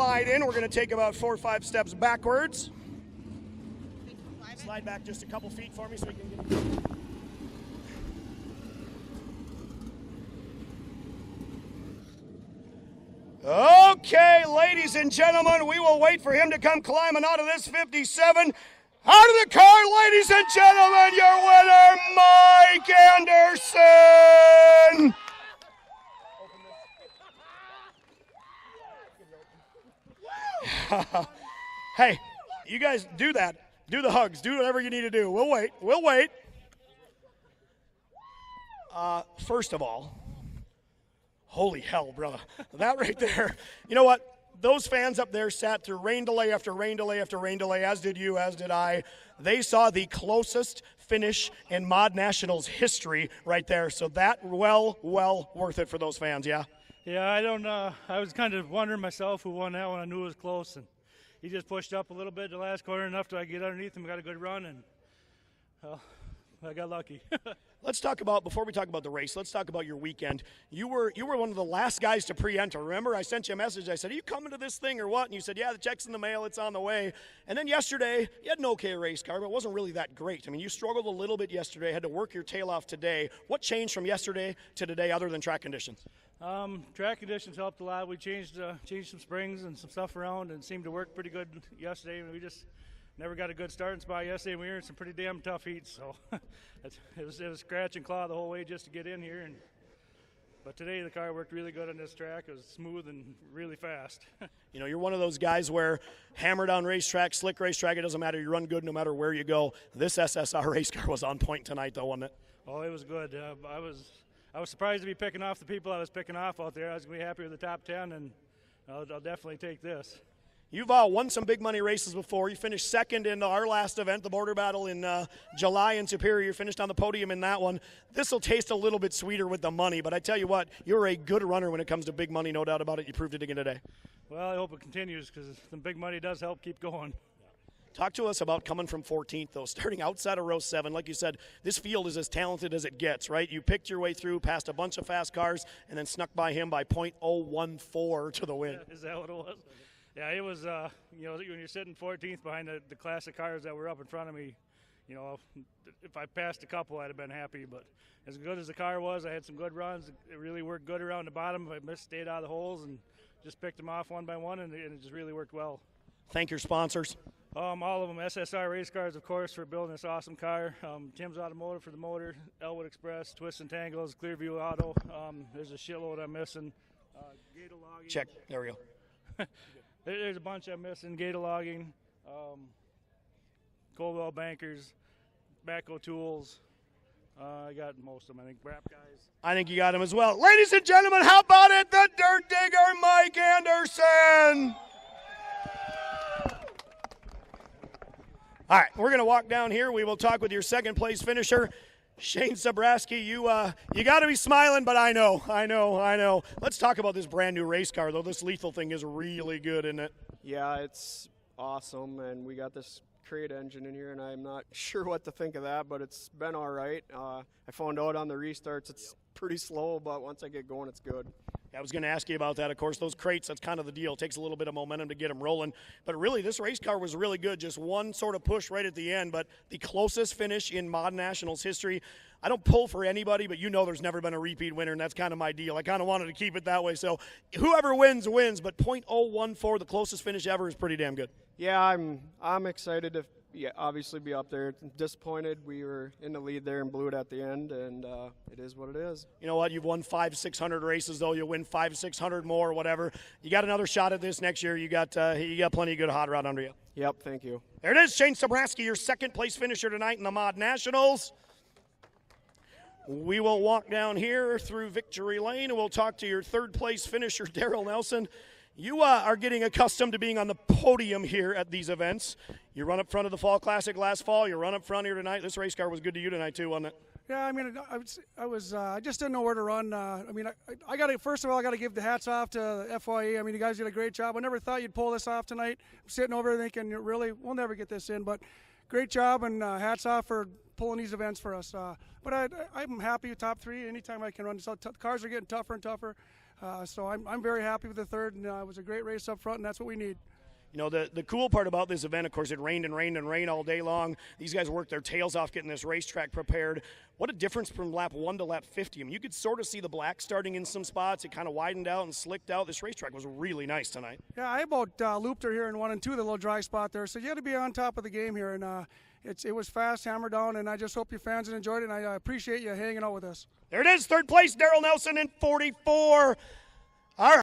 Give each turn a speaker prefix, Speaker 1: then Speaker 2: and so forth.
Speaker 1: Slide in. We're going to take about 4 or 5 steps backwards. Slide back just a couple feet for me so we can get... Okay, ladies and gentlemen, we will wait for him to come climbing out of this 57. Out of the car, ladies and gentlemen, your winner, Mike Anderson! Hey, you guys do that. Do the hugs. Do whatever you need to do. We'll wait. We'll wait. First of all, holy hell, brother. That right there. You know what? Those fans up there sat through rain delay after rain delay after rain delay, as did you, as did I. They saw the closest finish in Mod Nationals history right there. So that well worth it for those fans, yeah?
Speaker 2: Yeah, I was kind of wondering myself who won that one. I knew it was close, and he just pushed up a little bit the last corner enough to get underneath him, got a good run, and well, I got lucky.
Speaker 1: Let's talk about, before we talk about the race, let's talk about your weekend. You were one of the last guys to pre-enter. Remember, I sent you a message. I said, are you coming to this thing or what? And you said, yeah, the check's in the mail. It's on the way. And then yesterday, you had an okay race car, but it wasn't really that great. I mean, you struggled a little bit yesterday, had to work your tail off today. What changed from yesterday to today other than track conditions?
Speaker 2: Track conditions helped a lot. We changed some springs and some stuff around and seemed to work pretty good yesterday. We just never got a good starting spot yesterday, and we were in some pretty damn tough heats. So it was scratch and claw the whole way just to get in here. But today the car worked really good on this track. It was smooth and really fast.
Speaker 1: You know, you're one of those guys where hammer down racetrack, slick racetrack, it doesn't matter. You run good no matter where you go. This SSR race car was on point tonight, though, wasn't it?
Speaker 2: Oh, it was good. I was surprised to be picking off the people I was picking off out there. I was going to be happy with the top 10, and I'll definitely take this.
Speaker 1: You've won some big money races before. You finished second in our last event, the Border Battle in July in Superior. You finished on the podium in that one. This will taste a little bit sweeter with the money, but I tell you what, you're a good runner when it comes to big money, no doubt about it. You proved it again today.
Speaker 2: Well, I hope it continues because the big money does help keep going.
Speaker 1: Talk to us about coming from 14th, though, starting outside of row 7. Like you said, this field is as talented as it gets, right? You picked your way through, passed a bunch of fast cars, and then snuck by him by .014 to the win.
Speaker 2: Is that what it was? Yeah, it was, you know, when you're sitting 14th behind the classic cars that were up in front of me, you know, if I passed a couple, I'd have been happy. But as good as the car was, I had some good runs. It really worked good around the bottom. If I missed, stayed out of the holes and just picked them off one by one, and it just really worked well.
Speaker 1: Thank your sponsors.
Speaker 2: All of them. SSR Race Cars, of course, for building this awesome car. Tim's Automotive for the motor. Elwood Express, Twists and Tangles, Clearview Auto. There's a shitload I'm missing. Gator Logging.
Speaker 1: Check. There we go.
Speaker 2: There's a bunch I'm missing. Gator Logging, Coldwell Bankers, Backhoe Tools. I got most of them, I think. Wrap Guys.
Speaker 1: I think you got them as well. Ladies and gentlemen, how about it? The Dirt Digger, Mike Anderson. All right, we're going to walk down here. We will talk with your second place finisher, Shane Zabrowski. You got to be smiling, but I know. Let's talk about this brand new race car, though. This lethal thing is really good, isn't it?
Speaker 3: Yeah, it's awesome, and we got this crate engine in here, and I'm not sure what to think of that, but it's been all right. I found out on the restarts it's pretty slow, but once I get going, it's good.
Speaker 1: I was going to ask you about that. Of course, those crates, that's kind of the deal. It takes a little bit of momentum to get them rolling. But really, this race car was really good. Just one sort of push right at the end, but the closest finish in Mod Nationals history. I don't pull for anybody, but you know there's never been a repeat winner, and that's kind of my deal. I kind of wanted to keep it that way. So whoever wins, wins. But .014, the closest finish ever, is pretty damn good.
Speaker 3: Yeah, I'm excited to obviously be up there. Disappointed we were in the lead there and blew it at the end, and it is what it is.
Speaker 1: You know what? You've won 500-600 races, though. You'll win 500-600 more, whatever. You got another shot at this next year. You got plenty of good hot rod under you.
Speaker 3: Yep, thank you.
Speaker 1: There it is, Shane Zabrowski, your second place finisher tonight in the Mod Nationals. We will walk down here through Victory Lane, and we'll talk to your third place finisher, Daryl Nelson. You are getting accustomed to being on the podium here at these events. You run up front of the Fall Classic last fall. You run up front here tonight. This race car was good to you tonight, too, wasn't it?
Speaker 4: Yeah, I mean, I just didn't know where to run. I got to, first of all, I got to give the hats off to the FYE. I mean, you guys did a great job. I never thought you'd pull this off tonight. I'm sitting over there thinking, really, we'll never get this in. But great job, and hats off for pulling these events for us. But I'm happy with top three anytime I can run. So the cars are getting tougher and tougher. So I'm very happy with the third, and it was a great race up front, and that's what we need.
Speaker 1: You know, the cool part about this event, of course, it rained and rained and rained all day long. These guys worked their tails off getting this racetrack prepared. What a difference from lap 1 to lap 50. I mean, you could sort of see the black starting in some spots. It kind of widened out and slicked out. This racetrack was really nice tonight.
Speaker 4: Yeah, I about looped her here in 1 and 2, the little dry spot there. So you got to be on top of the game here, and it was fast, hammer down, and I just hope your fans enjoyed it, and I appreciate you hanging out with us.
Speaker 1: There it is, third place, Darrell Nelson in 44. All right.